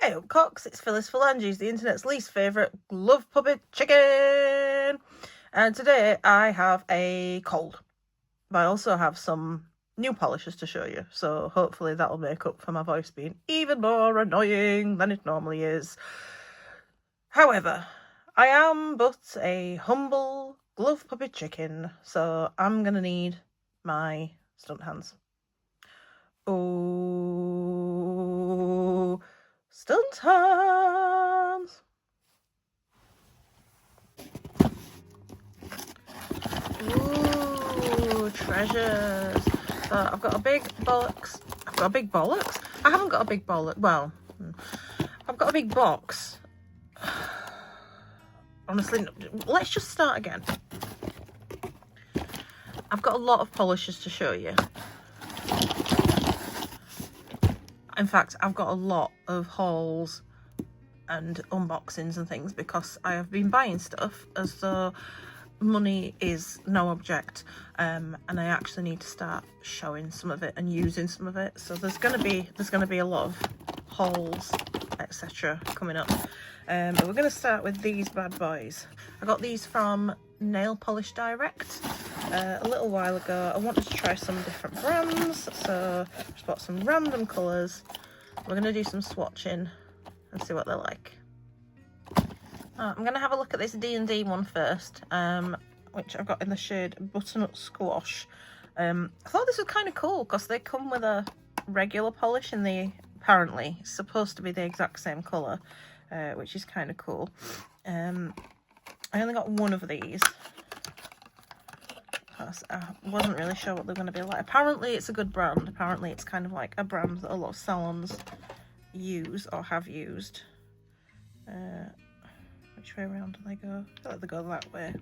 Hey up cocks, it's Phyllis Phalanges, the internet's least favourite glove puppet chicken. And today I have a cold. But I also have some new polishes to show you, so hopefully that'll make up for my voice being even more annoying than it normally is. However, I am but a humble glove puppet chicken, so I'm gonna need my stunt hands. Oh, stunt hands! Ooh, treasures. So I've got a big bollocks. I've got a big bollocks? I haven't got a big bollock. Well, I've got a big box. Honestly, let's just start again. I've got a lot of polishes to show you. In fact, I've got a lot of hauls and unboxings and things because I have been buying stuff as though money is no object, and I actually need to start showing some of it and using some of it. So there's gonna be a lot of hauls, etc. coming up. But we're gonna start with these bad boys. I got these from Nail Polish Direct a little while ago. I wanted to try some different brands, so just bought some random colours. We're gonna do some swatching and see what they're like. I'm going to have a look at this D&D one first, which I've got in the shade Butternut Squash. I thought this was kind of cool because they come with a regular polish and they apparently it's supposed to be the exact same colour, which is kind of cool. I only got one of these because I wasn't really sure what they're going to be like. Apparently it's a good brand. Apparently it's kind of like a brand that a lot of salons use or have used. Which way around do they go? I feel like they go that way.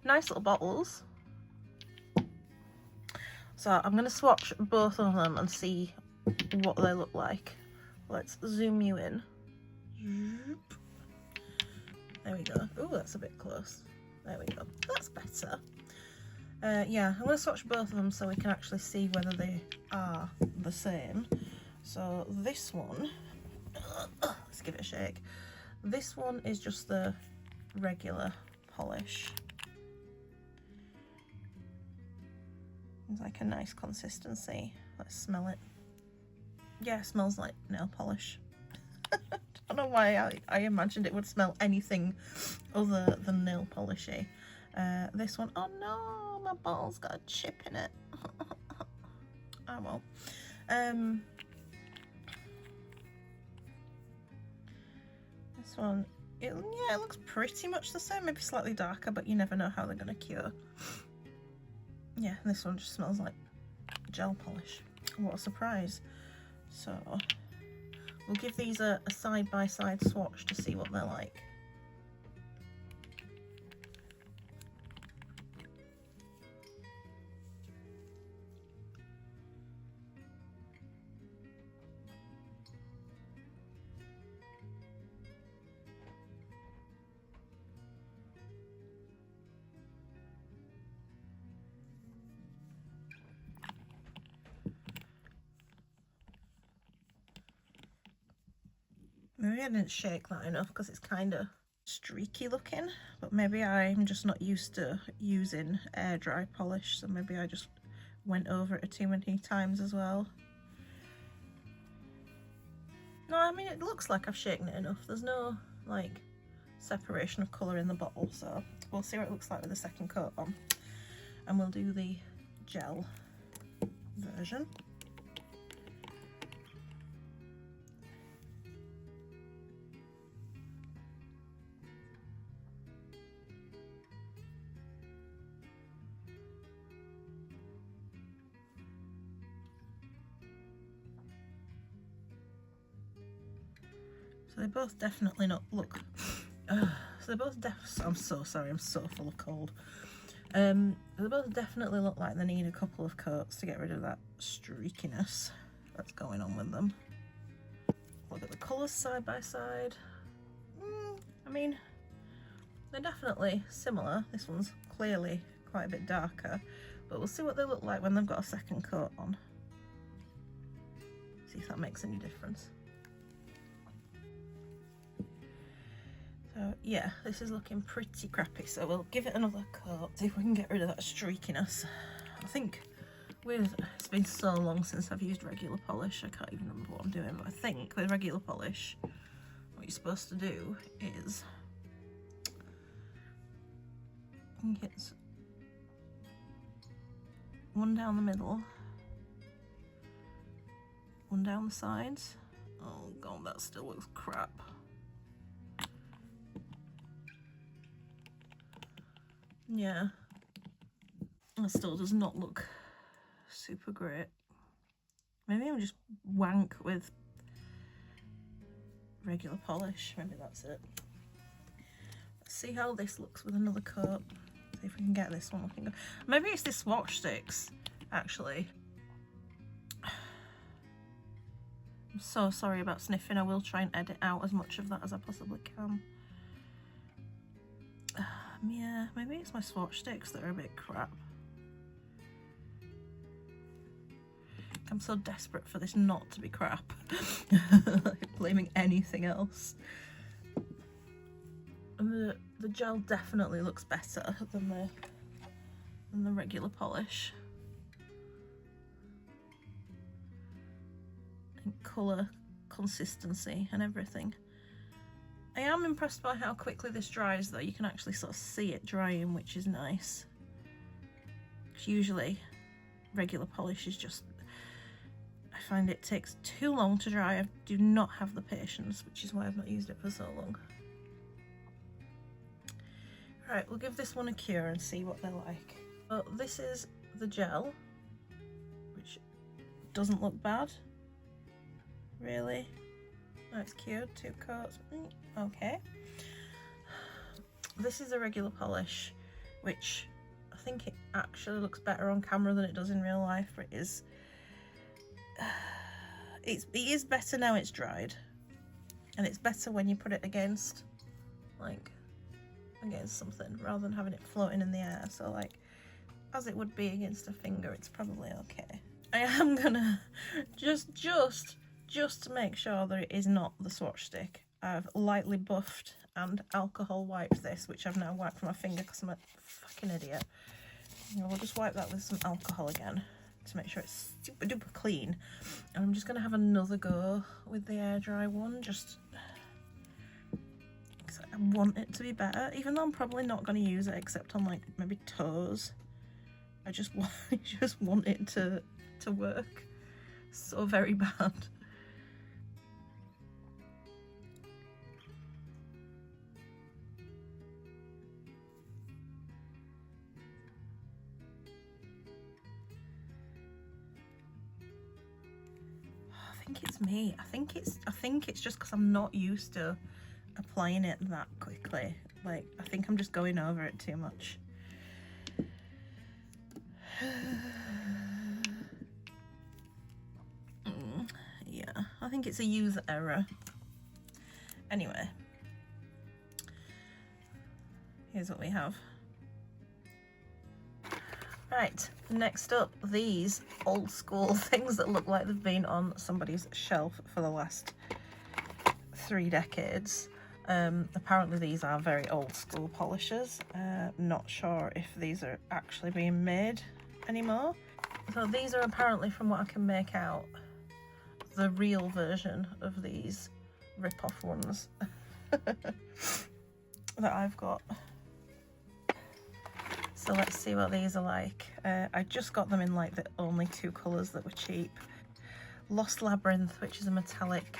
Nice little bottles. So I'm going to swatch both of them and see what they look like. Let's zoom you in. There we go. Oh, that's a bit close. There we go. That's better. Yeah, I'm going to swatch both of them so we can actually see whether they are the same. So this one, let's give it a shake. This one is just the regular polish. It's like a nice consistency. Let's smell it. Yeah, it smells like nail polish. I don't know why I imagined it would smell anything other than nail polishy. This one, oh no, my bottle's got a chip in it. Oh well. This one, yeah, it looks pretty much the same, maybe slightly darker, but you never know how they're going to cure. Yeah, this one just smells like gel polish. What a surprise. So we'll give these a side-by-side swatch to see what they're like. Maybe I didn't shake that enough because it's kind of streaky looking, but maybe I'm just not used to using air dry polish, so maybe I just went over it too many times as well. No, I mean, it looks like I've shaken it enough. There's no like separation of colour in the bottle, so we'll see what it looks like with the second coat on, and we'll do the gel version. So they both definitely not look. So they both I'm so sorry. I'm so full of cold. They both definitely look like they need a couple of coats to get rid of that streakiness that's going on with them. Look at the colours side by side. I mean, they're definitely similar. This one's clearly quite a bit darker, but we'll see what they look like when they've got a second coat on. See if that makes any difference. So yeah, this is looking pretty crappy, so we'll give it another coat, see if we can get rid of that streakiness. I think it's been so long since I've used regular polish, I can't even remember what I'm doing, but I think with regular polish, what you're supposed to do is, I think it's one down the middle, one down the sides. Oh god, that still looks crap. Yeah, that still does not look super great. Maybe I'm just wank with regular polish, maybe that's it. Let's see how this looks with another coat. See if we can get this one looking good. Maybe it's the Swatch sticks, actually. I'm so sorry about sniffing. I will try and edit out as much of that as I possibly can. Yeah, maybe it's my Swatch sticks that are a bit crap. I'm so desperate for this not to be crap. Like blaming anything else. And the gel definitely looks better than the regular polish. And colour, consistency and everything. I am impressed by how quickly this dries though. You can actually sort of see it drying, which is nice. 'Cause usually regular polish is just, I find it takes too long to dry. I do not have the patience, which is why I've not used it for so long. Right, we'll give this one a cure and see what they're like. Well, this is the gel, which doesn't look bad, really. Oh, it's cured, 2 coats, okay. This is a regular polish, which I think it actually looks better on camera than it does in real life, but it is better now it's dried. And it's better when you put it against, like, against something rather than having it floating in the air. So like, as it would be against a finger, it's probably okay. I am gonna just to make sure that it is not the Swatch stick, I've lightly buffed and alcohol wiped this, which I've now wiped from my finger because I'm a fucking idiot. And we'll just wipe that with some alcohol again to make sure it's super duper clean. And I'm just gonna have another go with the air dry one, just because I want it to be better, even though I'm probably not going to use it except on like maybe toes. I just want it to work so very bad. I think it's me. I think it's just because I'm not used to applying it that quickly. Like, I think I'm just going over it too much. Yeah, I think it's a user error. Anyway, here's what we have. Right, next up, these old school things that look like they've been on somebody's shelf for the last 3 decades. Apparently these are very old school polishers. Not sure if these are actually being made anymore. So these are apparently, from what I can make out, the real version of these rip-off ones that I've got. So let's see what these are like. I just got them in like the only 2 colours that were cheap. Lost Labyrinth, which is a metallic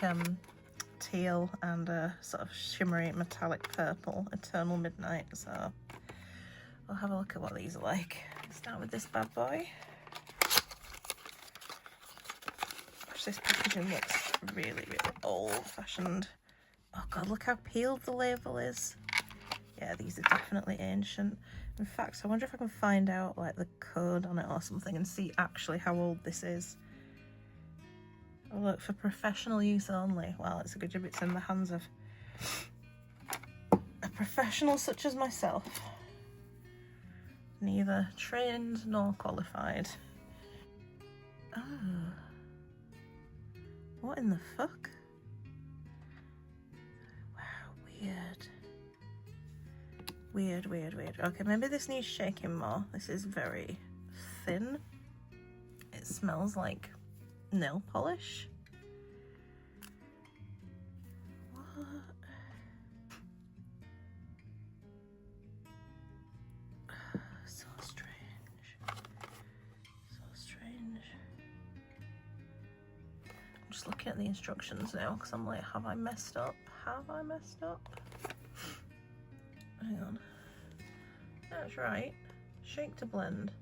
teal, and a sort of shimmery metallic purple, Eternal Midnight. So we'll have a look at what these are like. Start with this bad boy. Gosh, this packaging looks really, really old-fashioned. Oh god, look how peeled the label is. Yeah, these are definitely ancient. In fact, I wonder if I can find out like the code on it or something and see actually how old this is. Oh look, for professional use only. Well, it's a good job it's in the hands of a professional such as myself. Neither trained nor qualified. Oh. What in the fuck? Wow, weird. Weird, weird, weird. Okay, maybe this needs shaking more. This is very thin. It smells like nail polish. What? So strange. So strange. I'm just looking at the instructions now because I'm like, have I messed up? Have I messed up? Hang on. That's right. Shake to blend.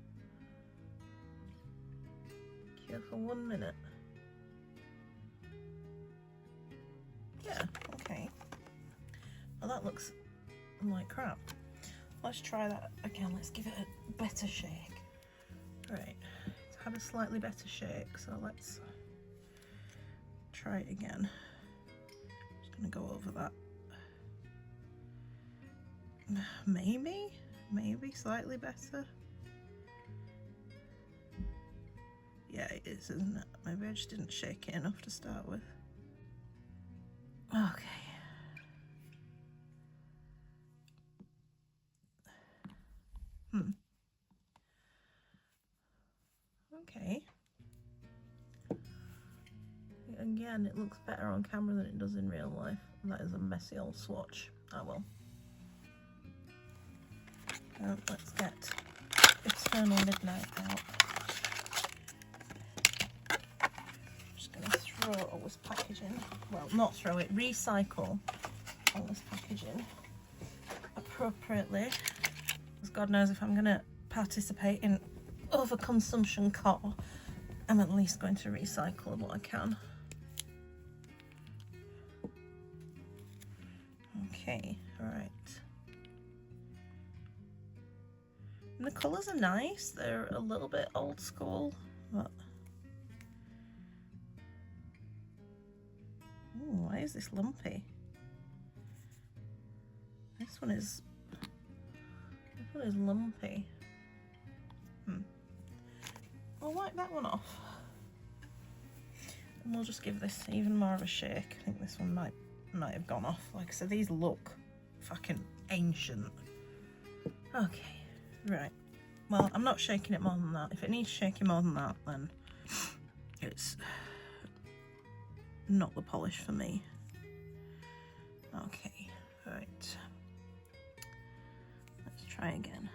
Cure for 1 minute. Yeah, okay. Well, that looks like crap. Let's try that again. Let's give it a better shake. Right, it's had a slightly better shake, so let's try it again. Just gonna go over that. Maybe slightly better. Yeah, it is, isn't it? Maybe I just didn't shake it enough to start with. Okay. Okay. Again, it looks better on camera than it does in real life. That is a messy old swatch. Oh well. Let's get Eternal Midnight out. Just gonna throw all this packaging. Well, not throw it, recycle all this packaging appropriately. Because God knows if I'm gonna participate in overconsumption car, I'm at least going to recycle what I can. Okay, alright. And the colours are nice, they're a little bit old school, but... Ooh, why is this lumpy? This one is lumpy. I'll wipe that one off. And we'll just give this even more of a shake. I think this one might have gone off. Like I said, these look fucking ancient. Okay, right. Well, I'm not shaking it more than that. If it needs shaking more than that, then it's not the polish for me. Okay, right. Let's try again.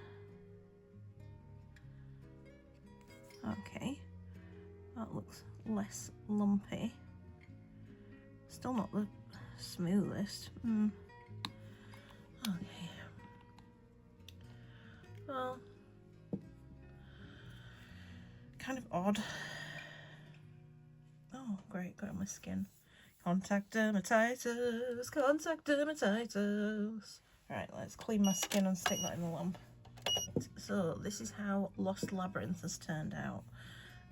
Okay, that looks less lumpy. Still not the smoothest. Okay. Well, kind of odd. Oh, great, got it on my skin. Contact dermatitis, contact dermatitis. Alright, let's clean my skin and stick that in the lamp. So this is how Lost Labyrinth has turned out,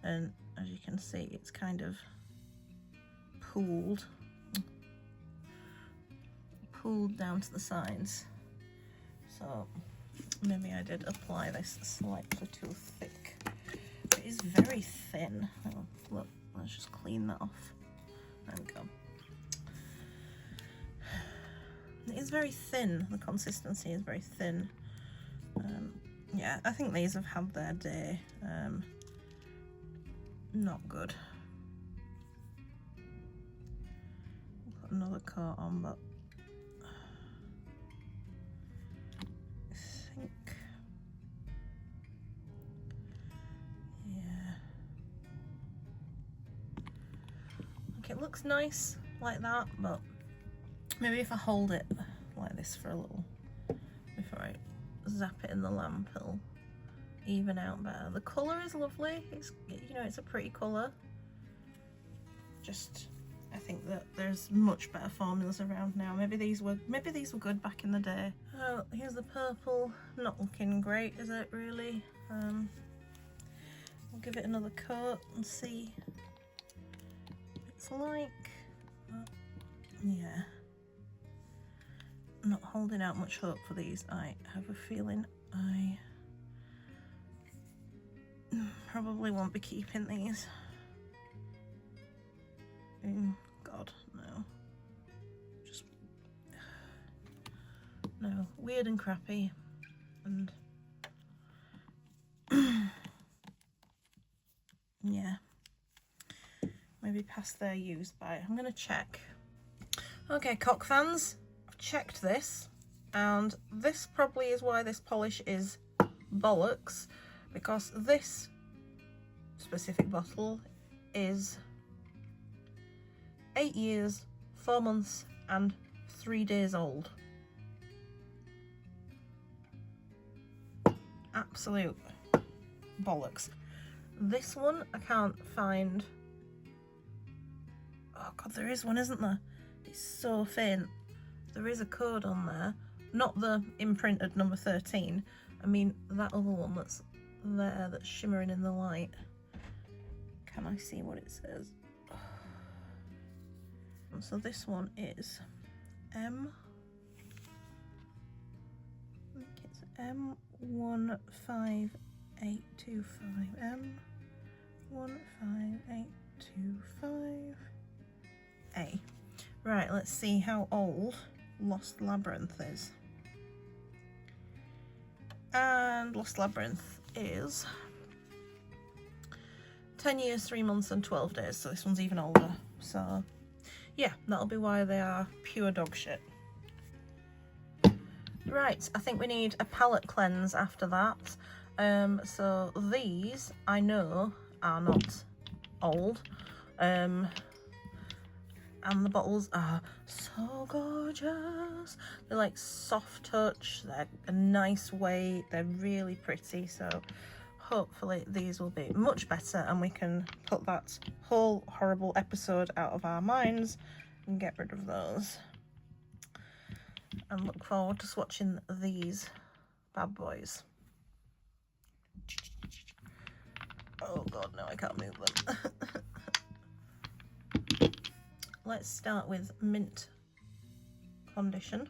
and as you can see, it's kind of pooled down to the sides. So maybe I did apply this slightly too thick. It is very thin. Oh, look, let's just clean that off. There we go. It is very thin. The consistency is very thin. Yeah, I think these have had their day. Not good. Put another coat on, but I think, yeah. Okay, it looks nice like that, but maybe if I hold it like this for a little before I zap it in the lamp, it'll even out better. The colour is lovely. It's, you know, it's a pretty colour. Just, I think that there's much better formulas around now. Maybe these were good back in the day. Oh, here's the purple. Not looking great, is it really? I'll give it another coat and see what it's like. Yeah. Not holding out much hope for these. I have a feeling I probably won't be keeping these. God, no. Just No, weird and crappy, and yeah, maybe past their use by. I'm gonna check. Okay, cock fans, I've checked this, and this probably is why this polish is bollocks, because this specific bottle is 8 years, 4 months and 3 days old. Absolute bollocks. This one I can't find. Oh god, there is one, isn't there? It's so faint. There is a code on there, not the imprinted number 13. I mean that other one that's there, that's shimmering in the light. Can I see what it says? So this one is M. I think it's M15825. M15825A. Right, let's see how old Lost Labyrinth is. And Lost Labyrinth is 10 years, 3 months and 12 days, so this one's even older. So yeah, that'll be why they are pure dog shit. Right, I think we need a palette cleanse after that. So these I know are not old. And the bottles are so gorgeous. They're like soft touch, they're a nice weight, they're really pretty. So hopefully these will be much better and we can put that whole horrible episode out of our minds and get rid of those. And look forward to swatching these bad boys. Oh god, no, I can't move them. Let's start with Mint Condition.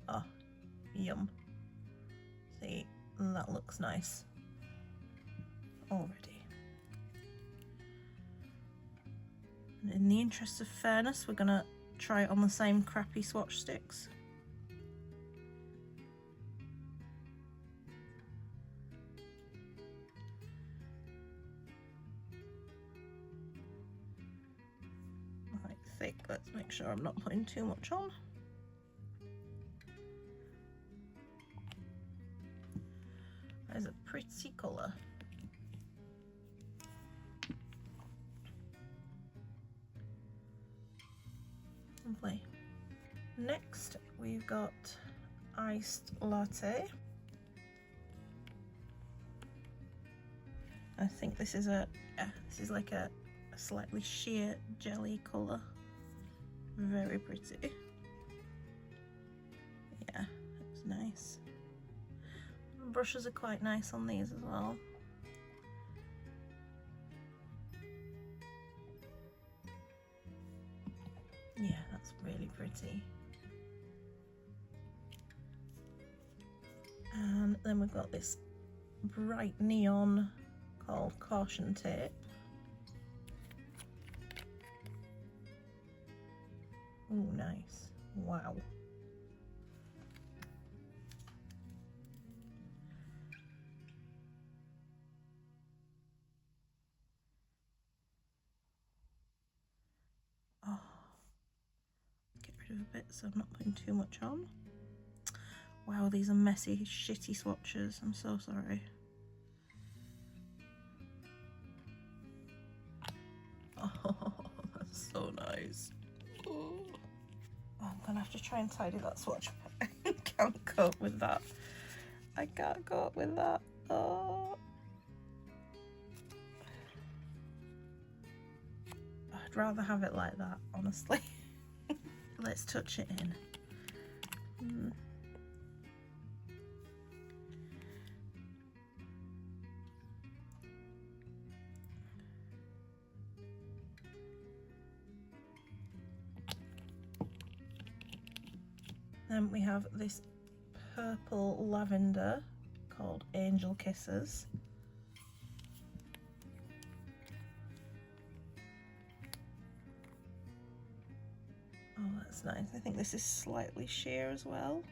Oh, yum. See, that looks nice already. And in the interest of fairness, we're gonna try it on the same crappy Swatch sticks. Quite thick, let's make sure I'm not putting too much on. That is a pretty colour. Lovely. Next we've got Iced Latte. I think this is like a slightly sheer jelly colour. Very pretty. Yeah, it's nice. The brushes are quite nice on these as well. Yeah, that's really pretty. And then we've got this bright neon called Caution Tape. Oh, nice. Wow. Oh. Get rid of a bit so I'm not putting too much on. Wow, these are messy, shitty swatches. I'm so sorry. Oh, that's so nice. Oh, I'm gonna have to try and tidy that swatch. I can't cope with that. I can't cope with that. Oh. I'd rather have it like that, honestly. Let's touch it in. Then we have this purple lavender called Angel Kisses. Oh, that's nice. I think this is slightly sheer as well.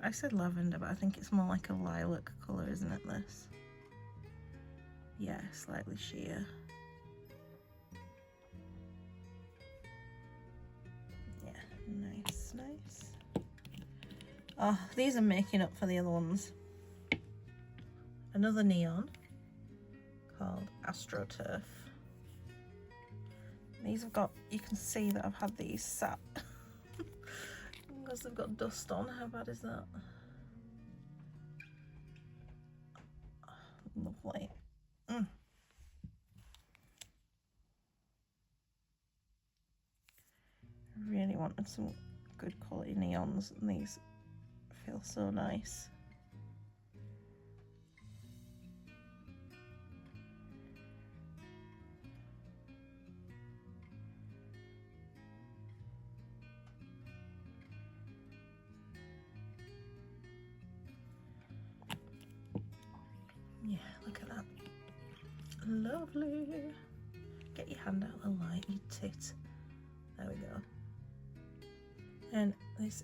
I said lavender, but I think it's more like a lilac colour, isn't it, this? Yeah, slightly sheer. Yeah, nice, nice. Oh, these are making up for the other ones. Another neon called AstroTurf. These have got, you can see that I've had these sat because they've got dust on. How bad is that? Lovely. Really wanted some good quality neons, and these feel so nice. Yeah, look at that. Lovely. Get your hand out of the light, you tit. There we go. And this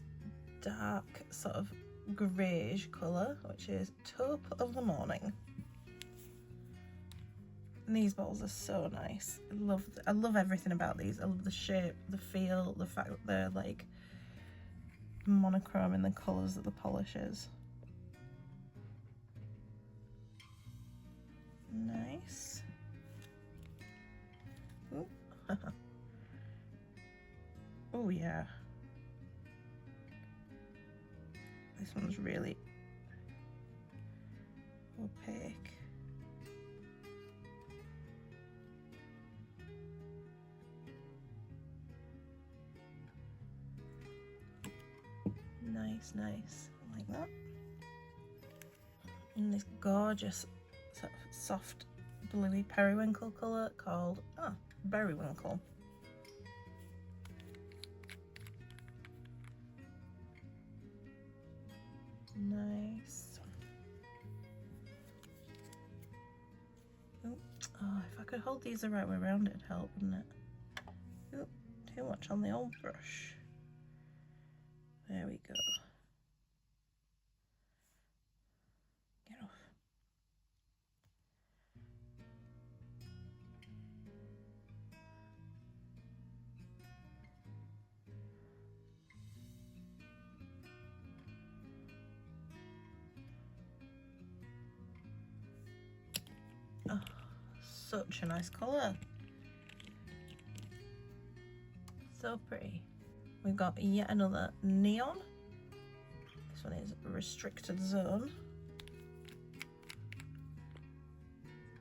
dark sort of greyish colour, which is Taupe of the Morning. And these balls are so nice. I love everything about these. I love the shape, the feel, the fact that they're like monochrome in the colours that the polish is. Nice. Oh yeah. This one's really opaque. Nice, nice. I like that. In this gorgeous sort of soft bluey periwinkle colour called Berrywinkle. Nice. Oh, if I could hold these the right way around, it'd help, wouldn't it? Oh, too much on the old brush. There we go. Get off. Oh, such a nice colour. So pretty. We've got yet another neon. This one is Restricted Zone.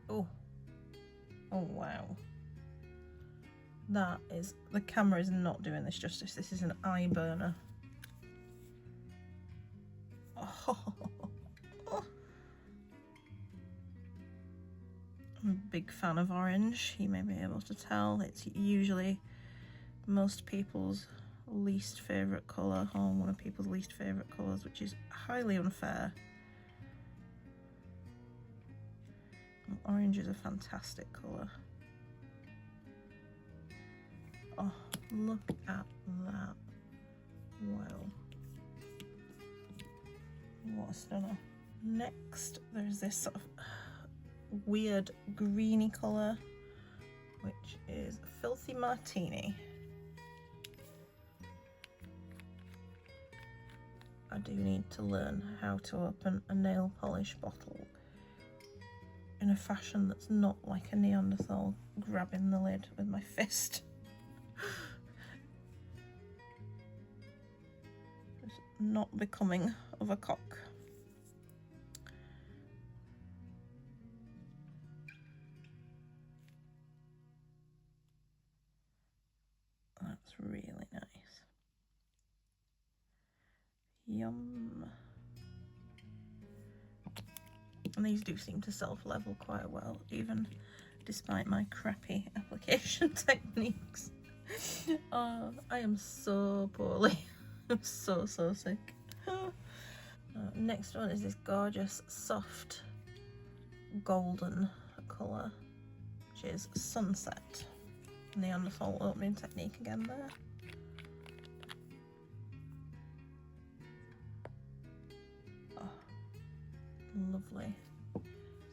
Oh, oh wow. That is, the camera is not doing this justice. This is an eye burner. Oh. I'm a big fan of orange. You may be able to tell. It's usually most people's least favourite colour, or one of people's least favourite colours, which is highly unfair. Orange is a fantastic colour. Oh, look at that. Wow. What a stunner. Next, there's this sort of weird greeny colour, which is Filthy Martini. I do need to learn how to open a nail polish bottle in a fashion that's not like a Neanderthal grabbing the lid with my fist. It's not becoming of a cock. That's really nice. Yum. And these do seem to self-level quite well, even despite my crappy application techniques. I am so poorly. I'm so sick. Next one is this gorgeous soft golden colour, which is Sunset. Neanderthal opening technique again there. Oh, lovely.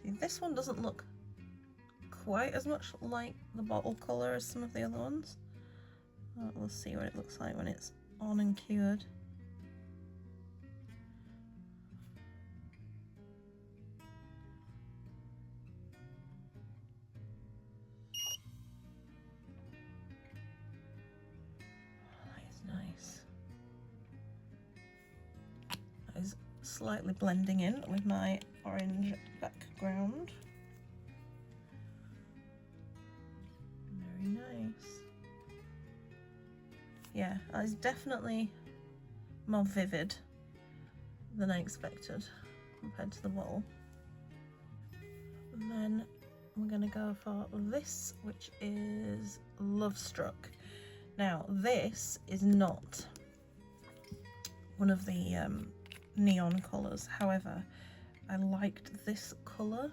See, this one doesn't look quite as much like the bottle colour as some of the other ones. We'll see what it looks like when it's on and cured. Is slightly blending in with my orange background. Very nice. Yeah, it's definitely more vivid than I expected compared to the bottle. And then we're going to go for this, which is Love Struck. Now, this is not one of the neon colours. However, I liked this colour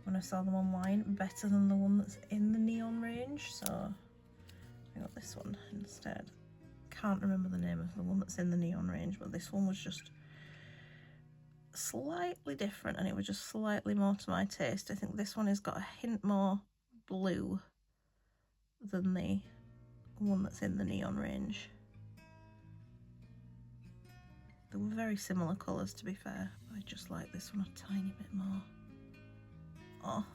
when I saw them online better than the one that's in the neon range, so I got this one instead. Can't remember the name of the one that's in the neon range, but this one was just slightly different and it was just slightly more to my taste. I think this one has got a hint more blue than the one that's in the neon range. They were very similar colours, to be fair. I just like this one a tiny bit more. Oh,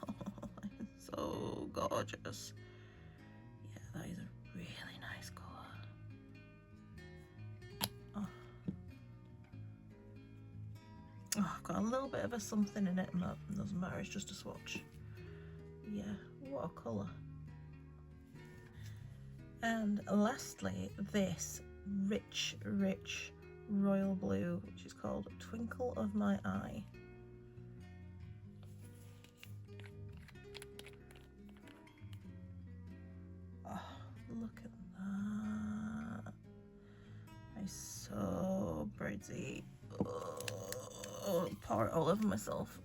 it's so gorgeous. Yeah, that is a really nice colour. Oh. Oh, I've got a little bit of a something in it, but it doesn't matter, it's just a swatch. Yeah, what a colour. And lastly, this rich royal blue, which is called Twinkle of My Eye. Oh, look at that. It's so pretty. Oh, pour it all over myself.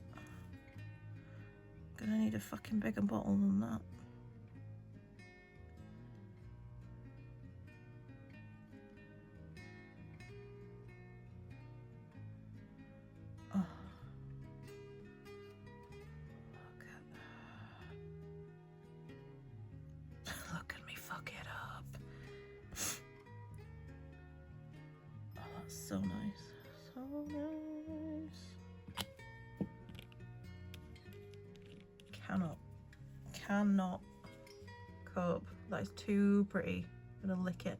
Gonna need a fucking bigger bottle than that. Oh, look at that. Look at me fuck it up. Oh, that's so nice. So nice. Cannot cope. That is too pretty. I'm gonna lick it.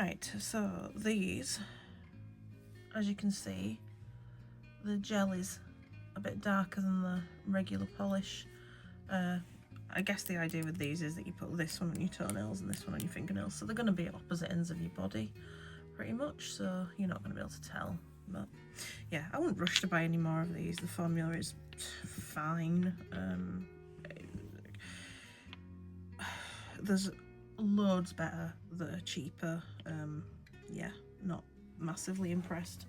Right, so these, as you can see, the gel is a bit darker than the regular polish. I guess the idea with these is that you put this one on your toenails and this one on your fingernails, so they're going to be at opposite ends of your body pretty much, so you're not going to be able to tell. But yeah, I wouldn't rush to buy any more of these. The formula is fine. There's loads better that are cheaper. Yeah, not massively impressed.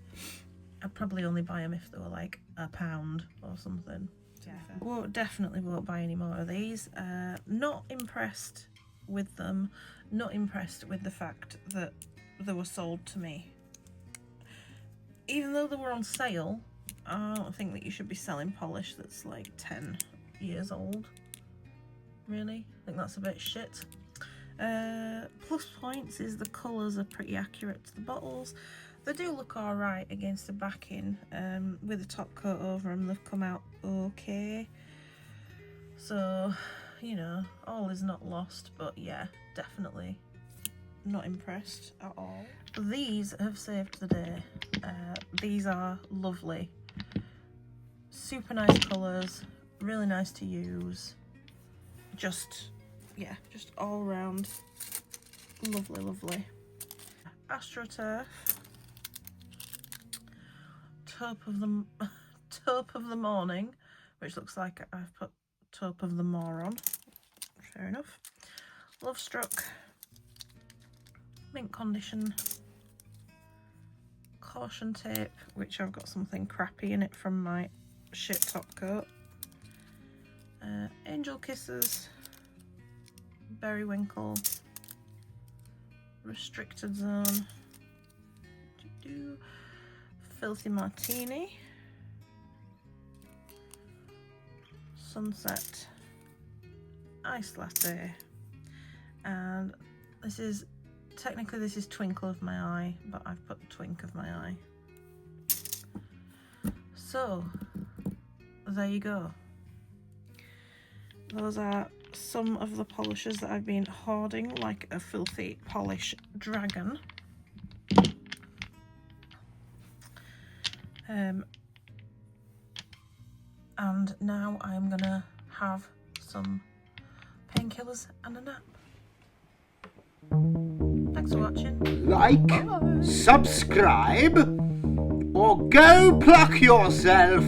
I'd probably only buy them if they were like £1 or something. Yeah, definitely won't buy any more of these. Not impressed with them. Not impressed with the fact that they were sold to me. Even though they were on sale, I don't think that you should be selling polish that's like 10 years old. Really? I think that's a bit shit. Plus points is the colours are pretty accurate to the bottles. They do look alright against the backing. With the top coat over them, they've come out okay. So, you know, all is not lost, but yeah, definitely not impressed at all. These have saved the day. These are lovely. Super nice colours, really nice to use. Just, yeah, just all round lovely, lovely. AstroTurf. Taupe of the morning, which looks like I've put taupe of the moron. Fair enough. Love Struck, mint condition, caution tape, which I've got something crappy in it from my shit top coat. Angel Kisses, Berrywinkle, Restricted Zone, Filthy Martini, Sunset, Ice Latte, and this is technically Twinkle of My Eye, but I've put Twink of My Eye. So there you go. Those are some of the polishes that I've been hoarding like a filthy polish dragon. And now I'm gonna have some painkillers and a nap. Thanks for watching. Like, Bye. subscribe, or go pluck yourself.